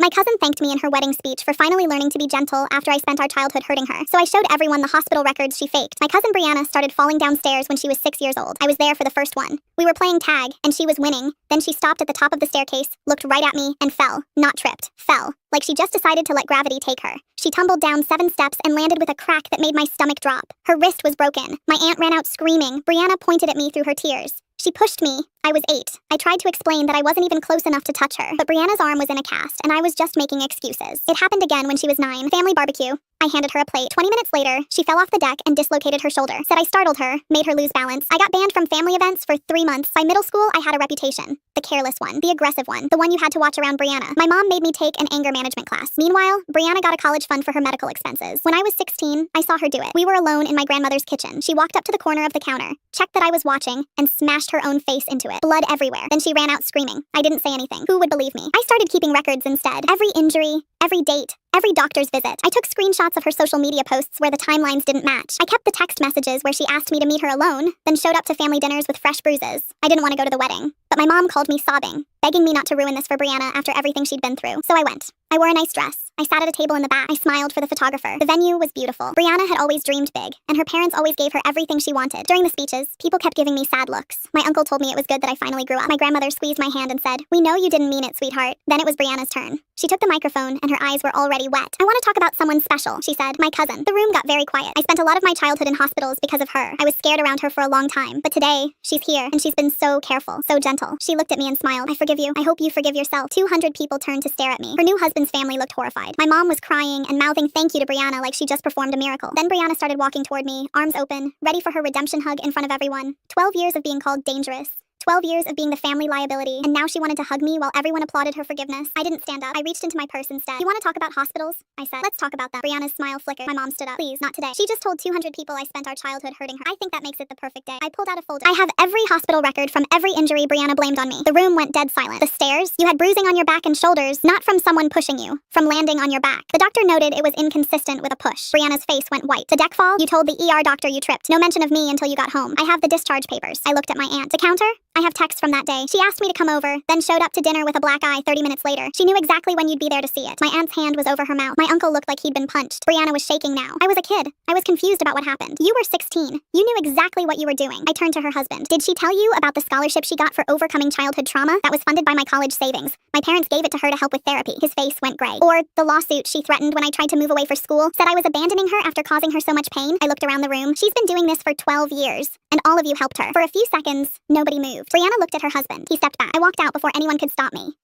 My cousin thanked me in her wedding speech for finally learning to be gentle after I spent our childhood hurting her, so I showed everyone the hospital records she faked. My cousin Brianna started falling downstairs when she was 6 years old. I was there for the first one. We were playing tag, and she was winning. Then she stopped at the top of the staircase, looked right at me, and fell. Not tripped. Fell. Like she just decided to let gravity take her. She tumbled down 7 steps and landed with a crack that made my stomach drop. Her wrist was broken. My aunt ran out screaming. Brianna pointed at me through her tears. She pushed me. I was 8. I tried to explain that I wasn't even close enough to touch her, but Brianna's arm was in a cast, and I was just making excuses. It happened again when she was 9. Family barbecue. I handed her a plate. 20 minutes later, she fell off the deck and dislocated her shoulder. Said I startled her, made her lose balance. I got banned from family events for 3 months. By middle school, I had a reputation. The careless one, the aggressive one, the one you had to watch around Brianna. My mom made me take an anger management class. Meanwhile, Brianna got a college fund for her medical expenses. When I was 16, I saw her do it. We were alone in my grandmother's kitchen. She walked up to the corner of the counter, checked that I was watching, and smashed her own face into it. Blood everywhere. Then she ran out screaming. I didn't say anything. Who would believe me? I started keeping records instead. Every injury, every date, every doctor's visit. I took screenshots of her social media posts where the timelines didn't match. I kept the text messages where she asked me to meet her alone, then showed up to family dinners with fresh bruises. I didn't want to go to the wedding, but my mom called me sobbing, begging me not to ruin this for Brianna after everything she'd been through. So I went. I wore a nice dress. I sat at a table in the back. I smiled for the photographer. The venue was beautiful. Brianna had always dreamed big, and her parents always gave her everything she wanted. During the speeches, people kept giving me sad looks. My uncle told me it was good that I finally grew up. My grandmother squeezed my hand and said, "We know you didn't mean it, sweetheart." Then it was Brianna's turn. She took the microphone, and her eyes were already wet. "I want to talk about someone special," she said. "My cousin." The room got very quiet. I spent a lot of my childhood in hospitals because of her. I was scared around her for a long time. But today, she's here, and she's been so careful, so gentle. She looked at me and smiled. "I forgive you. I hope you forgive yourself." 200 people turned to stare at me. Her new husband's family looked horrified. My mom was crying and mouthing thank you to Brianna like she just performed a miracle. Then Brianna started walking toward me, arms open, ready for her redemption hug in front of everyone. 12 years of being called dangerous. 12 years of being the family liability, and now she wanted to hug me while everyone applauded her forgiveness. I didn't stand up. I reached into my purse instead. "You want to talk about hospitals?" I said. "Let's talk about that." Brianna's smile flickered. My mom stood up. "Please, not today." She just told 200 people I spent our childhood hurting her. I think that makes it the perfect day. I pulled out a folder. I have every hospital record from every injury Brianna blamed on me. The room went dead silent. The stairs? You had bruising on your back and shoulders, not from someone pushing you, from landing on your back. The doctor noted it was inconsistent with a push. Brianna's face went white. The deck fall? You told the ER doctor you tripped. No mention of me until you got home. I have the discharge papers. I looked at my aunt. The counter? I have texts from that day. She asked me to come over, then showed up to dinner with a black eye 30 minutes later. She knew exactly when you'd be there to see it. My aunt's hand was over her mouth. My uncle looked like he'd been punched. Brianna was shaking now. I was a kid. I was confused about what happened. You were 16. You knew exactly what you were doing. I turned to her husband. "Did she tell you about the scholarship she got for overcoming childhood trauma that was funded by my college savings? My parents gave it to her to help with therapy." His face went gray. "Or the lawsuit she threatened when I tried to move away for school, said I was abandoning her after causing her so much pain." I looked around the room. "She's been doing this for 12 years, and all of you helped her." For a few seconds, nobody moved. Brianna looked at her husband. He stepped back. I walked out before anyone could stop me.